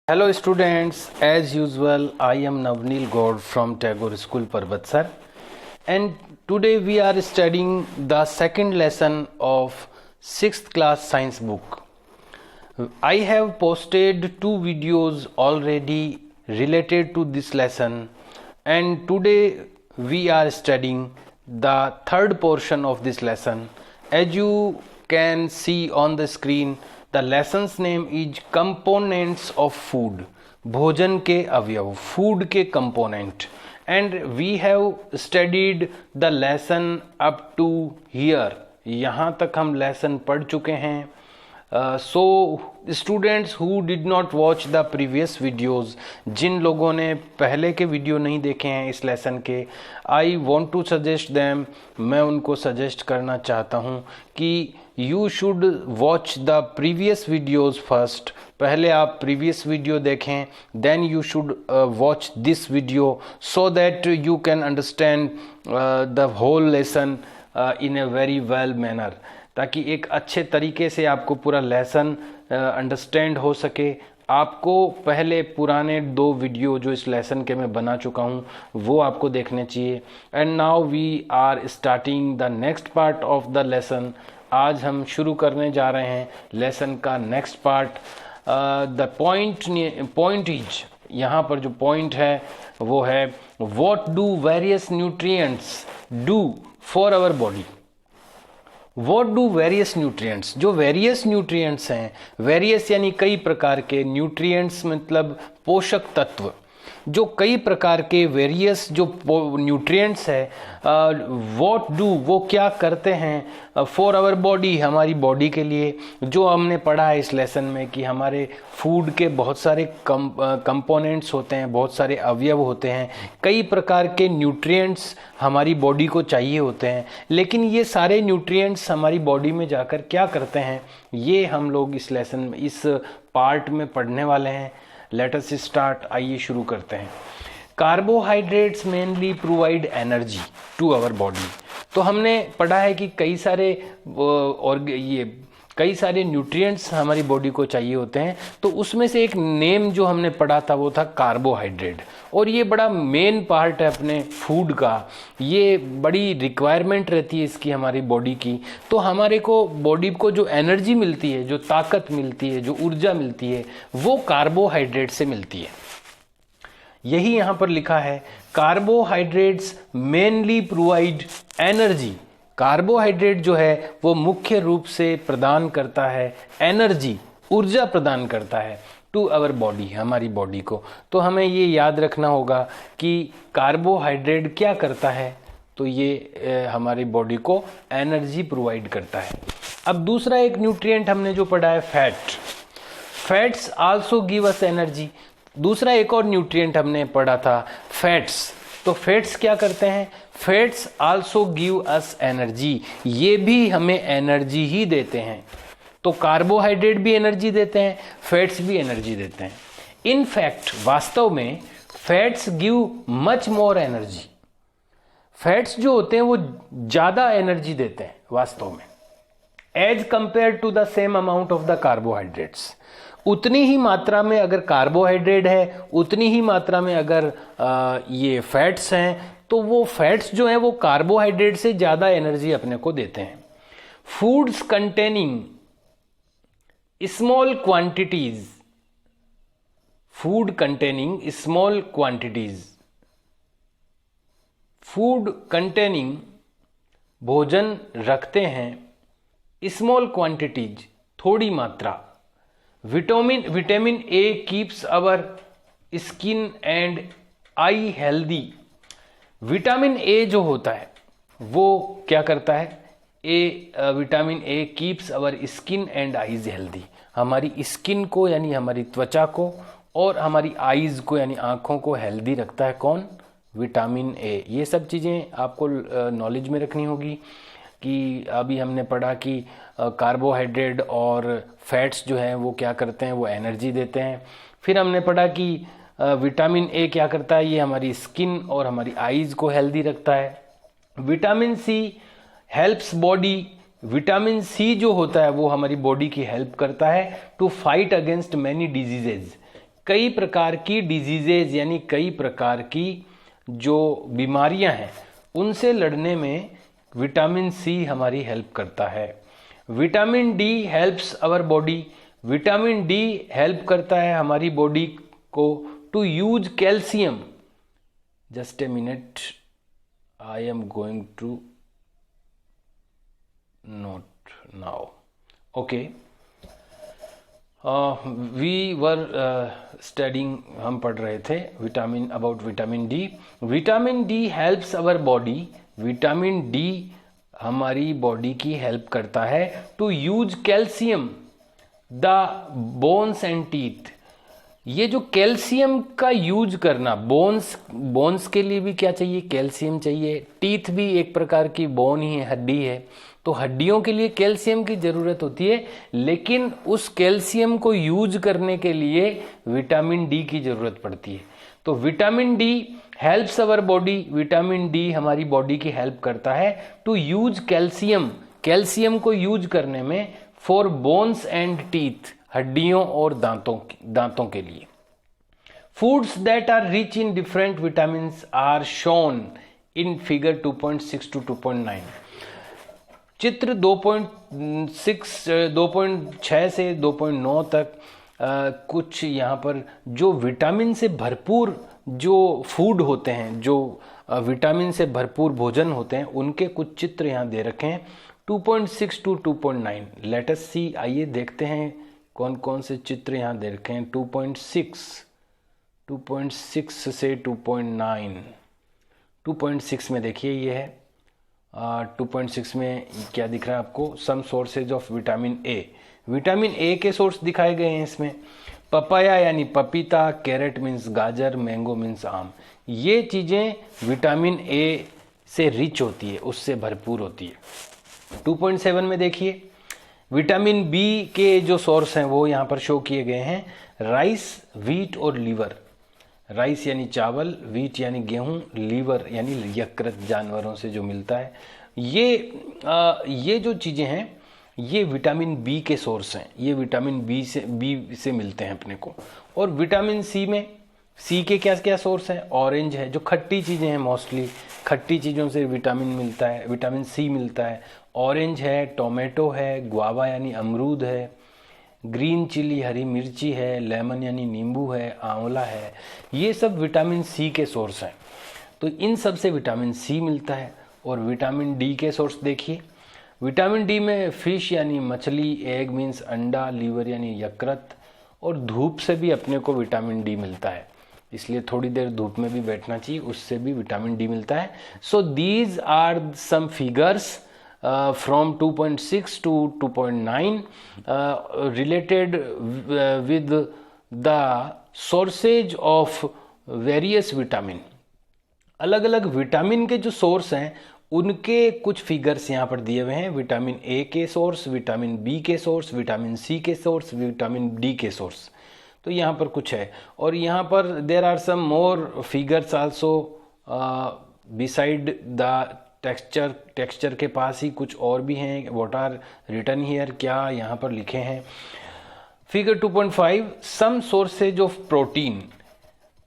Hello students, as usual I am Navneel Gaur from Tagore School Parbatsar, and today we are studying the second lesson of 6th class science book. I have posted 2 videos already related to this lesson, and today we are studying the third portion of this lesson. As you can see on the screen, the lesson's name is Components of Food. भोजन के अवयव, food के component, and we have studied the lesson up to here. यहाँ तक हम lesson पढ़ चुके हैं. So students who did not watch the previous videos, जिन लोगों ने पहले के वीडियो नहीं देखे हैं इस लेसन के, I want to suggest them, मैं उनको सजेस्ट करना चाहता हूँ कि you should watch the previous videos first. पहले आप प्रीवियस वीडियो देखें, then you should watch this video so that you can understand the whole lesson in a very well manner, ताकि एक अच्छे तरीके से आपको पूरा लेसन अंडरस्टैंड हो सके. आपको पहले पुराने 2 वीडियो जो इस लेसन के मैं बना चुका हूँ वो आपको देखने चाहिए. And now we are starting the next part of the lesson. आज हम शुरू करने जा रहे हैं लेसन का next part. The point is, यहाँ पर जो पॉइंट है वो है what do various nutrients do for our body. What do various nutrients, जो वेरियस न्यूट्रिएंट्स हैं, वेरियस यानी कई प्रकार के, न्यूट्रिएंट्स मतलब पोषक तत्व, जो कई प्रकार के वेरियस जो न्यूट्रिएंट्स है, व्हाट डू वो क्या करते हैं फॉर आवर बॉडी, हमारी बॉडी के लिए. जो हमने पढ़ा है इस लेसन में कि हमारे फूड के बहुत सारे कंपोनेंट्स होते हैं, बहुत सारे अवयव होते हैं, कई प्रकार के न्यूट्रिएंट्स हमारी बॉडी को चाहिए होते हैं. लेकिन ये सारे न्यूट्रिएंट्स हमारी बॉडी में जाकर क्या करते हैं, ये हम लोग इस लेसन में, इस पार्ट में पढ़ने वाले हैं. Let us start. आइए शुरू करते हैं. Carbohydrates mainly provide energy to our body. तो हमने पढ़ा है कि कई सारे न्यूट्रिएंट्स हमारी बॉडी को चाहिए होते हैं. तो उसमें से एक नेम जो हमने पढ़ा था वो था कार्बोहाइड्रेट, और ये बड़ा मेन पार्ट है अपने फूड का. ये बड़ी रिक्वायरमेंट रहती है इसकी हमारी बॉडी की. तो हमारे को बॉडी को जो एनर्जी मिलती है, जो ताकत मिलती है, जो ऊर्जा मिलती है, वो कार्बोहाइड्रेट से मिलती है. यही यहाँ पर लिखा है, carbohydrates mainly provide energy. Carbohydrate जो है वो मुख्य रूप से प्रदान करता है एनर्जी, ऊर्जा प्रदान करता है टू आवर बॉडी, हमारी बॉडी को. तो हमें ये याद रखना होगा कि कार्बोहाइड्रेट क्या करता है, तो ये हमारी बॉडी को एनर्जी प्रोवाइड करता है. अब दूसरा एक न्यूट्रिएंट हमने जो पढ़ा है fat. Fats also give us energy. दूसरा एक और न्यूट्रिएंट हमने पढ़ा था फैट्स. तो फैट्स क्या करते हैं, fats also give us energy, ये भी हमें एनर्जी ही देते हैं. तो कार्बोहाइड्रेट भी एनर्जी देते हैं, फैट्स भी एनर्जी देते हैं. इन फैक्ट, वास्तव में fats give much more energy. Fats जो होते हैं वो ज्यादा एनर्जी देते हैं वास्तव में, as compare to the same amount of the carbohydrates. उतनी ही मात्रा में अगर कार्बोहाइड्रेट है, उतनी ही मात्रा में अगर ये फैट्स हैं, तो वो फैट्स जो हैं वो कार्बोहाइड्रेट से ज्यादा एनर्जी अपने को देते हैं. Foods containing small quantities, food containing small quantities, food containing भोजन रखते हैं, स्मॉल क्वांटिटीज थोड़ी मात्रा. Vitamin A keeps our skin and eye healthy. Vitamin A जो होता है वो क्या करता है, vitamin A keeps our skin and eyes healthy. हमारी स्किन को यानी हमारी त्वचा को और हमारी आईज को यानी आंखों को हेल्दी रखता है. कौन, विटामिन ए. ये सब चीज़ें आपको नॉलेज में रखनी होगी कि अभी हमने पढ़ा कि कार्बोहाइड्रेट और फैट्स जो हैं वो क्या करते हैं, वो एनर्जी देते हैं. फिर हमने पढ़ा कि विटामिन ए क्या करता है, ये हमारी स्किन और हमारी आईज को हेल्दी रखता है. Vitamin C helps body. Vitamin C जो होता है वो हमारी बॉडी की हेल्प करता है to fight against many diseases. कई प्रकार की डिजीजेज यानी कई प्रकार की जो बीमारियां हैं उनसे लड़ने में विटामिन सी हमारी हेल्प करता है। Vitamin D helps our body, vitamin D help करता है हमारी बॉडी को to use calcium. Just a minute, I am going to note now. Okay, we were studying, हम पढ़ रहे थे vitamin about vitamin D. Vitamin D helps our body, vitamin D हमारी body की हेल्प करता है to use calcium the bones and teeth. ये जो कैल्शियम का यूज करना, बोन्स के लिए भी क्या चाहिए, कैल्शियम चाहिए। टीथ भी एक प्रकार की बोन ही है, हड्डी है, तो हड्डियों के लिए कैल्शियम की जरूरत होती है, लेकिन उस कैल्शियम को यूज करने के लिए विटामिन डी की जरूरत पड़ती है। तो vitamin D helps our body, vitamin D हमारी बॉडी की हेल्प करता है टू यूज कैल्शियम, कैल्शियम को यूज करने में फॉर बोन्स एंड टीथ, हड्डियों और दांतों के लिए। Foods that are rich in different vitamins are shown in figure 2.6 to 2.9। चित्र 2.6 से 2.9 तक कुछ यहाँ पर जो विटामिन से भरपूर जो फूड होते हैं, जो विटामिन से भरपूर भोजन होते हैं, उनके कुछ चित्र यहाँ दे रखे हैं 2.6 to 2.9। लेट अस सी, आइए देखते हैं कौन कौन से चित्र यहाँ दे रखे हैं। 2.6 से 2.9। 2.6 में देखिए ये है, 2.6 में क्या दिख रहा है आपको, some sources of vitamin A. Vitamin A के सोर्स दिखाए गए हैं इसमें। पपाया यानी पपीता, कैरेट मीन्स गाजर, मैंगो मीन्स आम। ये चीज़ें विटामिन ए से रिच होती है, उससे भरपूर होती है। 2.7 में देखिए विटामिन बी के जो सोर्स हैं वो यहाँ पर शो किए गए हैं। राइस, वीट और लीवर। राइस यानी चावल, वीट यानी गेहूं, लीवर यानी यकृत, जानवरों से जो मिलता है। ये जो चीज़ें हैं ये विटामिन बी के सोर्स हैं, ये विटामिन बी से मिलते हैं अपने को। और विटामिन सी में, सी के क्या क्या सोर्स हैं, ऑरेंज है, जो खट्टी चीज़ें हैं, मोस्टली खट्टी चीज़ों से विटामिन मिलता है, विटामिन सी मिलता है। ऑरेंज है, टोमेटो है, गुआवा यानी अमरूद है, ग्रीन चिली हरी मिर्ची है, लेमन यानी नींबू है, आंवला है। ये सब विटामिन सी के सोर्स हैं। तो इन सब से विटामिन सी मिलता है। और विटामिन डी के सोर्स देखिए, विटामिन डी में फिश यानी मछली, एग मीन्स अंडा, लीवर यानी यकृत, और धूप से भी अपने को विटामिन डी मिलता है, इसलिए थोड़ी देर धूप में भी बैठना चाहिए, उससे भी विटामिन डी मिलता है। So these are some figures from 2.6 to 2.9 related with the sources of various vitamin। अलग अलग विटामिन के जो सोर्स हैं उनके कुछ फिगर्स यहाँ पर दिए हुए हैं। विटामिन ए के सोर्स, विटामिन बी के सोर्स, विटामिन सी के सोर्स, विटामिन डी के सोर्स, तो यहाँ पर कुछ है। और यहाँ पर there are some more figures also beside the texture के पास ही कुछ और भी हैं। व्हाट आर रिटन हियर, क्या यहाँ पर लिखे हैं। Figure 2.5 some sources of protein.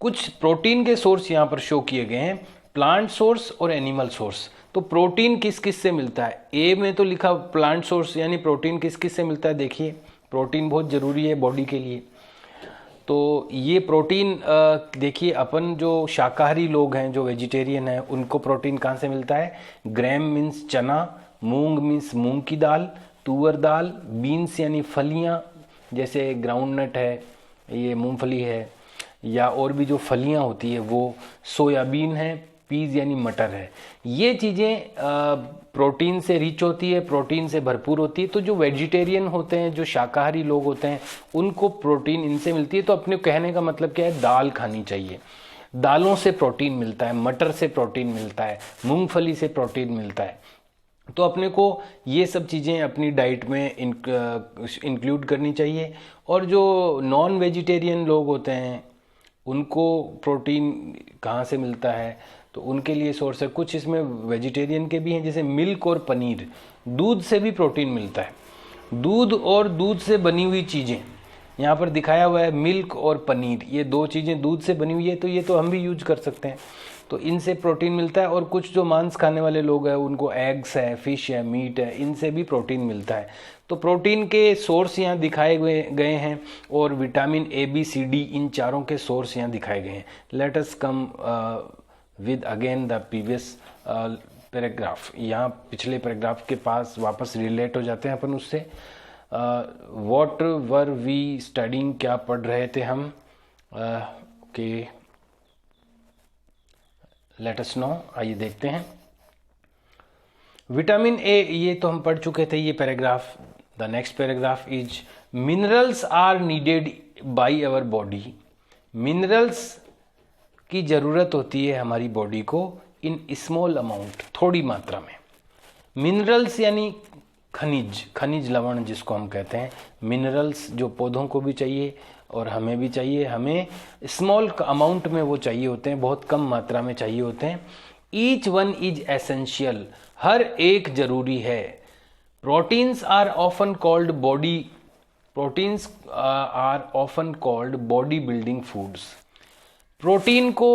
कुछ प्रोटीन के सोर्स यहाँ पर शो किए गए हैं, प्लांट सोर्स और एनिमल सोर्स। तो प्रोटीन किस किस से मिलता है, ए में तो लिखा प्लांट सोर्स, यानी प्रोटीन किस किस से मिलता है। देखिए प्रोटीन बहुत ज़रूरी है बॉडी के लिए। तो ये प्रोटीन देखिए, अपन जो शाकाहारी लोग हैं, जो वेजिटेरियन हैं, उनको प्रोटीन कहाँ से मिलता है। ग्रैम मीन्स चना, मूंग मीन्स मूंग की दाल, तुअर दाल, बीन्स यानी फलियाँ, जैसे ग्राउंडनट है, ये मूंगफली है, या और भी जो फलियाँ होती है वो सोयाबीन है, पीज यानी मटर है। ये चीज़ें प्रोटीन से रिच होती है, प्रोटीन से भरपूर होती है। तो जो वेजिटेरियन होते हैं, जो शाकाहारी लोग होते हैं, उनको प्रोटीन इनसे मिलती है। तो अपने कहने का मतलब क्या है, दाल खानी चाहिए। दालों से प्रोटीन मिलता है, मटर से प्रोटीन मिलता है, मूंगफली से प्रोटीन मिलता है। तो अपने को ये सब चीज़ें अपनी डाइट में इंक्लूड करनी चाहिए। और जो नॉन वेजिटेरियन लोग होते हैं उनको प्रोटीन कहाँ से मिलता है, तो उनके लिए सोर्स है कुछ इसमें वेजिटेरियन के भी हैं, जैसे मिल्क और पनीर। दूध से भी प्रोटीन मिलता है। दूध और दूध से बनी हुई चीज़ें, यहाँ पर दिखाया हुआ है मिल्क और पनीर, ये दो चीज़ें दूध से बनी हुई है, तो ये तो हम भी यूज कर सकते हैं, तो इनसे प्रोटीन मिलता है। और कुछ जो मांस खाने वाले लोग हैं उनको एग्स है, फिश है, मीट है, इनसे भी प्रोटीन मिलता है। तो प्रोटीन के सोर्स यहाँ दिखाए गए हैं और vitamin A B C D इन चारों के सोर्स यहाँ दिखाए गए हैं। Let us come with again the previous paragraph. यहाँ पिछले पैराग्राफ के पास वापस रिलेट हो जाते हैं अपन उससे। व्हाट वर वी स्टडिंग, क्या पढ़ रहे थे हम, कि लेट अस नो, आइए देखते हैं। विटामिन ए ये तो हम पढ़ चुके थे, ये paragraph. The next paragraph is minerals are needed by our body. Minerals की ज़रूरत होती है हमारी बॉडी को इन स्मॉल अमाउंट, थोड़ी मात्रा में। मिनरल्स यानी खनिज, खनिज लवण जिसको हम कहते हैं। मिनरल्स जो पौधों को भी चाहिए और हमें भी चाहिए, हमें स्मॉल अमाउंट में वो चाहिए होते हैं, बहुत कम मात्रा में चाहिए होते हैं। ईच वन इज एसेंशियल, हर एक जरूरी है। Proteins are often called body building foods. Protein को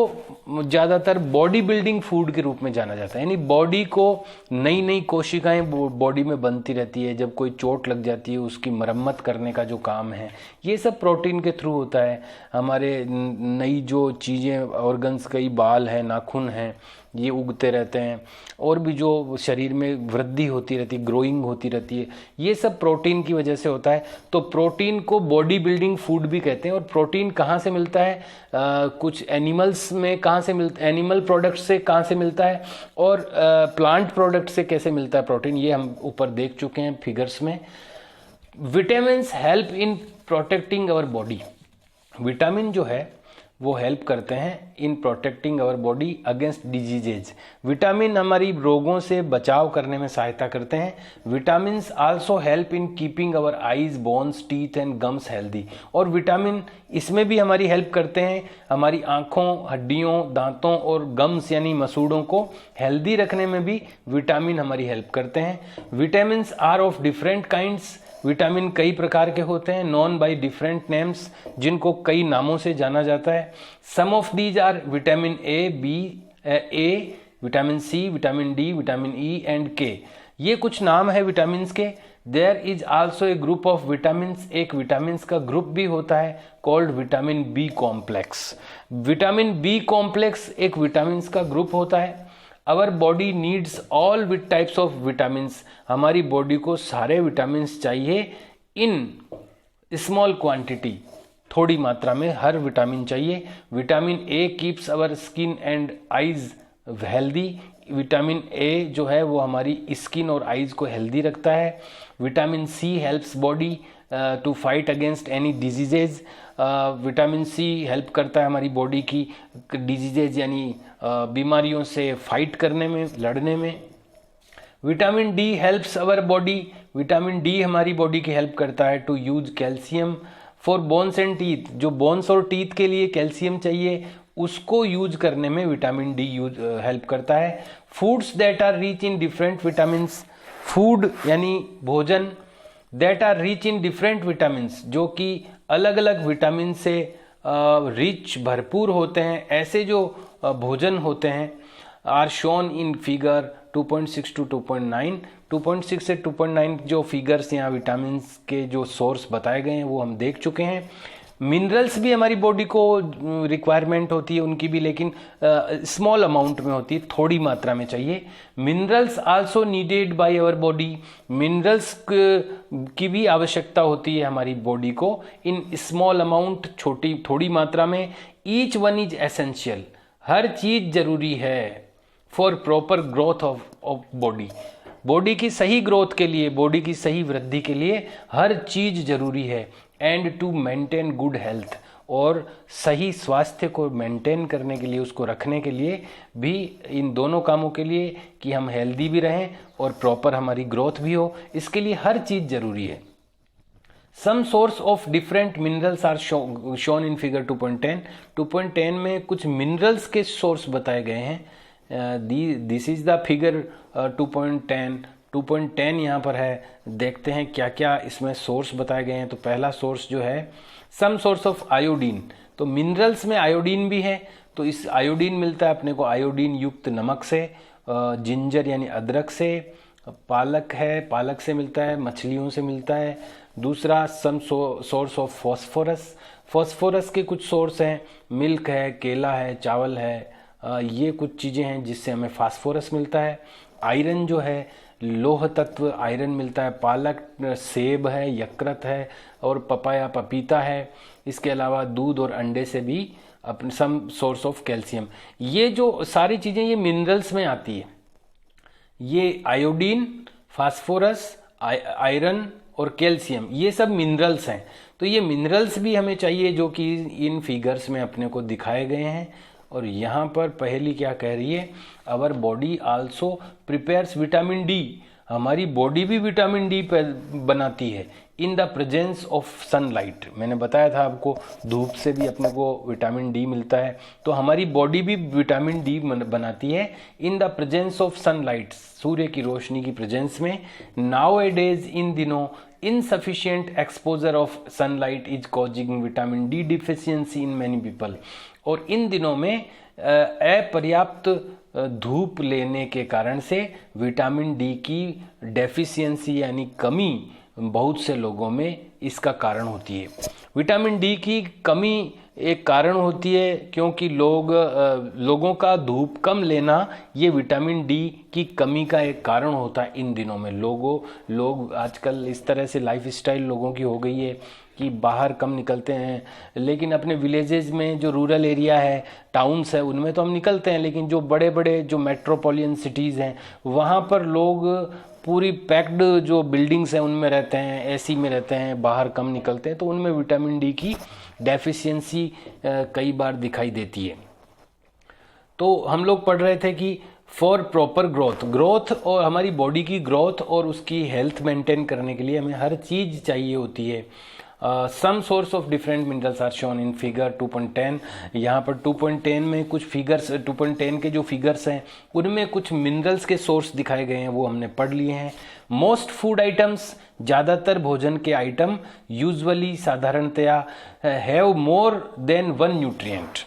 ज़्यादातर बॉडी बिल्डिंग फूड के रूप में जाना जाता है, यानी बॉडी को नई नई कोशिकाएं बॉडी में बनती रहती है, जब कोई चोट लग जाती है उसकी मरम्मत करने का जो काम है ये सब प्रोटीन के थ्रू होता है। हमारे नई जो चीज़ें, ऑर्गन्स, कई बाल हैं, नाखून हैं, ये उगते रहते हैं, और भी जो शरीर में वृद्धि होती रहती है, ग्रोइंग होती रहती है, ये सब प्रोटीन की वजह से होता है। तो प्रोटीन को बॉडी बिल्डिंग फूड भी कहते हैं। और प्रोटीन कहाँ से मिलता है, कुछ एनिमल्स में कहाँ से मिलता, एनिमल प्रोडक्ट से कहाँ से मिलता है, और प्लांट प्रोडक्ट से कैसे मिलता है प्रोटीन, ये हम ऊपर देख चुके हैं फिगर्स में। Vitamins help in protecting our body. Vitamin जो है वो हेल्प करते हैं in protecting our body against diseases. Vitamin हमारी रोगों से बचाव करने में सहायता करते हैं। Vitamins also help in keeping our eyes, bones, teeth and gums healthy. और विटामिन इसमें भी हमारी हेल्प करते हैं, हमारी आँखों, हड्डियों, दांतों और गम्स यानी मसूड़ों को हेल्दी रखने में भी विटामिन हमारी हेल्प करते हैं। Vitamins are of different kinds. Vitamin कई प्रकार के होते हैं, नॉन बाय डिफरेंट नेम्स, जिनको कई नामों से जाना जाता है। Some of these are vitamin A, B, vitamin C, vitamin D, vitamin E and K. ये कुछ नाम है विटामिन के। There is also a group of vitamins, एक विटामिन्स का ग्रुप भी होता है called vitamin B complex. Vitamin B complex एक विटामिन्स का ग्रुप होता है। Our body needs all with types of vitamins. हमारी बॉडी को सारे विटामिन्स चाहिए इन स्मॉल क्वांटिटी, थोड़ी मात्रा में हर विटामिन चाहिए। Vitamin A keeps our skin and eyes healthy. Vitamin A जो है वो हमारी स्किन और आईज को हेल्दी रखता है। Vitamin C helps body to fight against any diseases. Vitamin C help करता है हमारी बॉडी की डिजीजेज यानी बीमारियों से फाइट करने में, लड़ने में। Vitamin D helps our body. Vitamin D हमारी बॉडी की हेल्प करता है to use calcium for bones and teeth. जो बोन्स और टीथ के लिए कैल्शियम चाहिए उसको यूज करने में विटामिन डी हेल्प करता है। Foods that are rich in different vitamins. Food यानी भोजन that are rich in different vitamins, जो कि अलग अलग विटामिन से रिच, भरपूर होते हैं, ऐसे जो भोजन होते हैं are shown in figure 2.6 to 2.9। 2.6 से 2.9 जो फिगर्स यहाँ विटामिन के जो सोर्स बताए गए हैं वो हम देख चुके हैं। मिनरल्स भी हमारी बॉडी को रिक्वायरमेंट होती है उनकी भी, लेकिन स्मॉल अमाउंट में होती है, थोड़ी मात्रा में चाहिए। Minerals also needed by our body. Minerals की भी आवश्यकता होती है हमारी बॉडी को इन स्मॉल अमाउंट, थोड़ी मात्रा में। ईच वन इज एसेंशियल, हर चीज जरूरी है for proper growth of body. Body की सही ग्रोथ के लिए, बॉडी की सही वृद्धि के लिए हर चीज जरूरी है। And to maintain good health, और सही स्वास्थ्य को मेंटेन करने के लिए, उसको रखने के लिए भी, इन दोनों कामों के लिए कि हम हेल्दी भी रहें और प्रॉपर हमारी ग्रोथ भी हो, इसके लिए हर चीज जरूरी है। Some source of different minerals are shown in figure 2.10। 2.10 में कुछ मिनरल्स के सोर्स बताए गए हैं। दिस इज द फिगर 2.10 2.10 यहाँ पर है। देखते हैं क्या क्या इसमें सोर्स बताए गए हैं। तो पहला सोर्स जो है सम सोर्स ऑफ आयोडीन, तो मिनरल्स में आयोडीन भी है, तो इस आयोडीन मिलता है अपने को आयोडीन युक्त नमक से, जिंजर यानी अदरक से, पालक है, पालक से मिलता है, मछलियों से मिलता है। दूसरा some source of phosphorus, phosphorus के कुछ सोर्स हैं, मिल्क है, केला है, चावल है, ये कुछ चीज़ें हैं जिससे हमें फास्फोरस मिलता है। आयरन जो है, लोह तत्व आयरन मिलता है, पालक, सेब है, यकृत है और पपाया पपीता है। इसके अलावा दूध और अंडे से भी अपने सम सोर्स ऑफ कैल्शियम। ये जो सारी चीज़ें ये मिनरल्स में आती है, ये आयोडीन, फास्फोरस, आयरन और कैल्शियम, ये सब मिनरल्स हैं। तो ये मिनरल्स भी हमें चाहिए जो कि इन फिगर्स में अपने को दिखाए गए हैं। और यहाँ पर पहली क्या कह रही है, our body also prepares vitamin D, हमारी बॉडी भी विटामिन डी बनाती है in the presence of sunlight. मैंने बताया था आपको धूप से भी अपने को विटामिन डी मिलता है, तो हमारी बॉडी भी विटामिन डी बनाती है in the presence of sunlight, सूर्य की रोशनी की प्रेजेंस में। नाउ ए डेज, इन दिनों, insufficient exposure of sunlight is causing vitamin D deficiency in many people. और इन दिनों में अपर्याप्त धूप लेने के कारण से विटामिन डी की डेफिशिएंसी यानी कमी बहुत से लोगों में इसका कारण होती है। विटामिन डी की कमी एक कारण होती है क्योंकि लोगों का धूप कम लेना ये विटामिन डी की कमी का एक कारण होता है। इन दिनों में लोग आजकल इस तरह से लाइफस्टाइल लोगों की हो गई है कि बाहर कम निकलते हैं, लेकिन अपने विलेजेस में जो रूरल एरिया है, टाउन्स है, उनमें तो हम निकलते हैं, लेकिन जो बड़े बड़े जो मेट्रोपॉलिटन सिटीज़ हैं वहाँ पर लोग पूरी पैक्ड जो बिल्डिंग्स हैं उनमें रहते हैं, एसी में रहते हैं, बाहर कम निकलते हैं, तो उनमें विटामिन डी की डेफिशिएंसी कई बार दिखाई देती है। तो हम लोग पढ़ रहे थे कि फॉर प्रॉपर ग्रोथ और हमारी बॉडी की ग्रोथ और उसकी हेल्थ मेंटेन करने के लिए हमें हर चीज़ चाहिए होती है। Some source of different minerals are shown in figure 2.10। यहाँ पर 2.10 में कुछ फिगर्स, 2.10 के जो फिगर्स हैं उनमें कुछ मिनरल्स के सोर्स दिखाए गए हैं, वो हमने पढ़ लिए हैं। मोस्ट फूड आइटम्स, ज़्यादातर भोजन के आइटम, यूजुअली साधारणतया have more than one nutrient.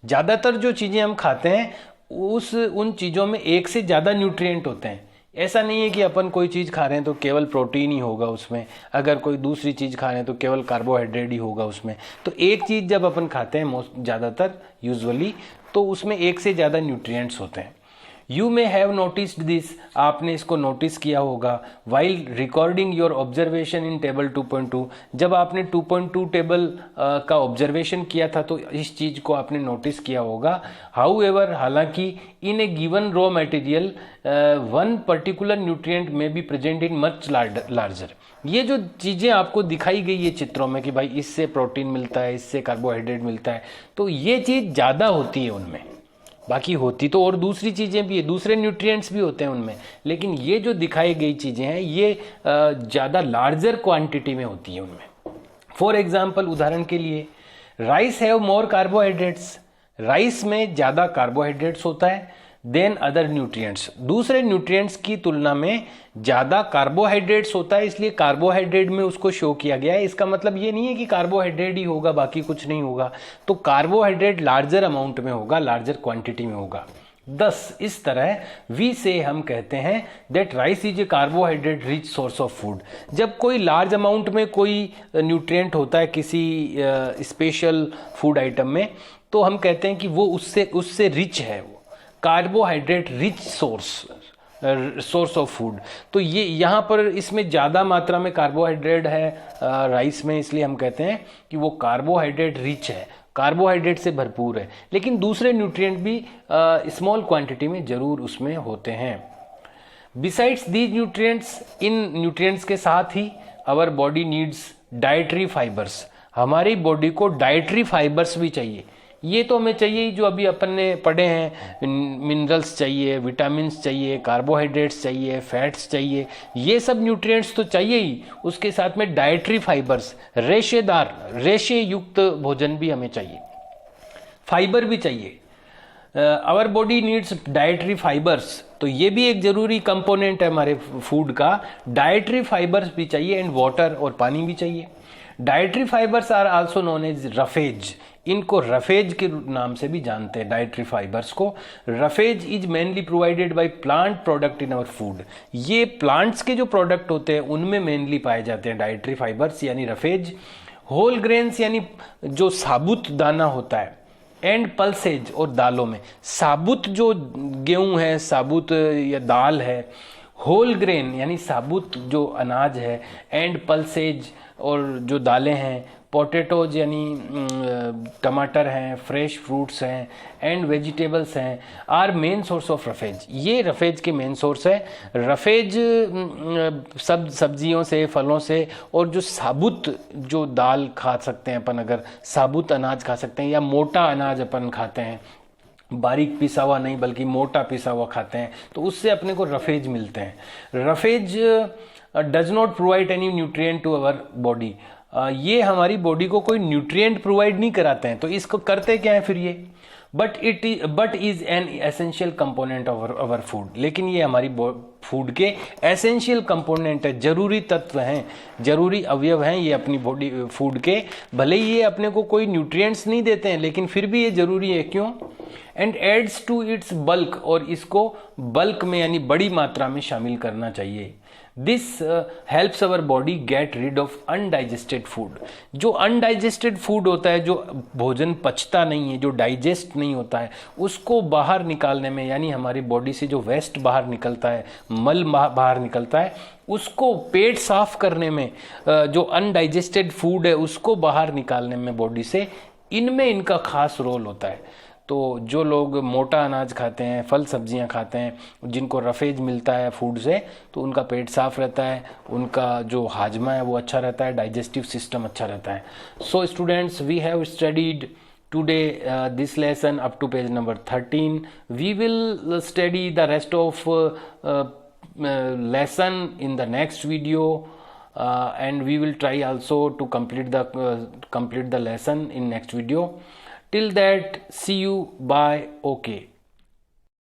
ज़्यादातर जो चीज़ें हम खाते हैं उन चीज़ों में एक से ज़्यादा न्यूट्रिएंट होते हैं। ऐसा नहीं है कि अपन कोई चीज़ खा रहे हैं तो केवल प्रोटीन ही होगा उसमें, अगर कोई दूसरी चीज़ खा रहे हैं तो केवल कार्बोहाइड्रेट ही होगा उसमें। तो एक चीज़ जब अपन खाते हैं ज़्यादातर यूजुअली, तो उसमें एक से ज़्यादा न्यूट्रिएंट्स होते हैं। You may have noticed this, आपने इसको नोटिस किया होगा while recording your observation in table 2.2। जब आपने 2.2 टेबल का ऑब्जर्वेशन किया था तो इस चीज़ को आपने नोटिस किया होगा। हाउएवर, हालांकि in a given raw material one particular nutrient में be present in much larger. ये जो चीज़ें आपको दिखाई गई है चित्रों में कि भाई इससे प्रोटीन मिलता है, इससे कार्बोहाइड्रेट मिलता है, तो ये चीज़ ज़्यादा होती है उनमें। बाकी होती तो और दूसरी चीज़ें भी है, दूसरे न्यूट्रिएंट्स भी होते हैं उनमें, लेकिन ये जो दिखाई गई चीज़ें हैं ये ज़्यादा लार्जर क्वांटिटी में होती है उनमें। फॉर एग्जाम्पल, उदाहरण के लिए, rice have more carbohydrates, rice में ज़्यादा कार्बोहाइड्रेट्स होता है देन अदर न्यूट्रिएंट्स, दूसरे न्यूट्रिएंट्स की तुलना में ज़्यादा कार्बोहाइड्रेट्स होता है, इसलिए कार्बोहाइड्रेट में उसको शो किया गया है। इसका मतलब ये नहीं है कि कार्बोहाइड्रेट ही होगा बाकी कुछ नहीं होगा, तो कार्बोहाइड्रेट लार्जर अमाउंट में होगा, लार्जर क्वांटिटी में होगा। दस इस तरह वी से हम कहते हैं that rice is a carbohydrate rich source of food. जब कोई लार्ज अमाउंट में कोई न्यूट्रिएंट होता है किसी स्पेशल फूड आइटम में, तो हम कहते हैं कि वो उससे रिच है, वो carbohydrate rich source of food. तो ये यहाँ पर इसमें ज़्यादा मात्रा में कार्बोहाइड्रेट है राइस में, इसलिए हम कहते हैं कि वो कार्बोहाइड्रेट रिच है, कार्बोहाइड्रेट से भरपूर है। लेकिन दूसरे न्यूट्रिएंट भी स्मॉल क्वांटिटी में जरूर उसमें होते हैं। बिसाइड्स दीज न्यूट्रिएंट्स, इन न्यूट्रिएंट्स के साथ ही our body needs dietary fibres, हमारी बॉडी को डाइटरी फाइबर्स भी चाहिए। ये तो हमें चाहिए ही, जो अभी अपन ने पढ़े हैं, मिनरल्स चाहिए, विटामिन्स चाहिए, कार्बोहाइड्रेट्स चाहिए, फैट्स चाहिए, ये सब न्यूट्रिएंट्स तो चाहिए ही। उसके साथ में डाइटरी फाइबर्स, रेशे युक्त भोजन भी हमें चाहिए, फाइबर भी चाहिए। Our body needs dietary fibres, तो ये भी एक जरूरी कंपोनेंट है हमारे फूड का, डाइटरी फाइबर्स भी चाहिए एंड वाटर और पानी भी चाहिए। Dietary fibres are also known as roughage, इनको रफेज के नाम से भी जानते हैं डाइटरी फाइबर्स को। Roughage is mainly provided by plant product in our food, ये प्लांट्स के जो प्रोडक्ट होते हैं उनमें मेनली पाए जाते हैं डाइटरी फाइबर्स यानी रफेज। होल ग्रेन्स यानी जो साबुत दाना होता है, एंड पल्सेज और दालों में साबुत जो गेहूं है, साबुत या दाल है, होल ग्रेन यानी साबुत जो अनाज है, एंड पल्सेज और जो दालें हैं, पोटैटोज यानी टमाटर हैं, फ्रेश फ्रूट्स हैं, एंड वेजिटेबल्स हैं, are main source of roughage, ये रफेज के मेन सोर्स है। रफेज सब सब्जियों से, फलों से, और जो साबुत जो दाल खा सकते हैं अपन, अगर साबुत अनाज खा सकते हैं, या मोटा अनाज अपन खाते हैं, बारीक पिसा हुआ नहीं बल्कि मोटा पिसा हुआ खाते हैं, तो उससे अपने को रफेज मिलते हैं। Roughage does not provide any nutrient to our body, ये हमारी बॉडी को कोई न्यूट्रिएंट प्रोवाइड नहीं कराते हैं, तो इसको करते क्या है फिर ये, but is an essential component of our food, लेकिन ये हमारी फूड के एसेंशियल कंपोनेंट है, जरूरी तत्व हैं, जरूरी अवयव हैं ये अपनी बॉडी फूड के। भले ही ये अपने को कोई न्यूट्रिएंट्स नहीं देते हैं, लेकिन फिर भी ये जरूरी है, क्यों, and aids to its bulk, और इसको बल्क में यानी बड़ी मात्रा में शामिल करना चाहिए। This helps our body get rid of undigested food, जो अनडाइजेस्टेड फूड होता है, जो भोजन पचता नहीं है, जो डाइजेस्ट नहीं होता है, उसको बाहर निकालने में, यानी हमारी बॉडी से जो वेस्ट बाहर निकलता है, मल बाहर निकलता है, उसको पेट साफ करने में, जो अनडाइजेस्टेड फूड है उसको बाहर निकालने में बॉडी से, इनमें इनका खास रोल होता है। तो जो लोग मोटा अनाज खाते हैं, फल सब्जियां खाते हैं, जिनको रफेज मिलता है फूड से, तो उनका पेट साफ रहता है, उनका जो हाजमा है वो अच्छा रहता है, डाइजेस्टिव सिस्टम अच्छा रहता है। So students, we have studied today this lesson up to page number 13. We will study the rest of lesson in the next video, and we will try also to complete the lesson in next video. Till that, see you, bye, okay.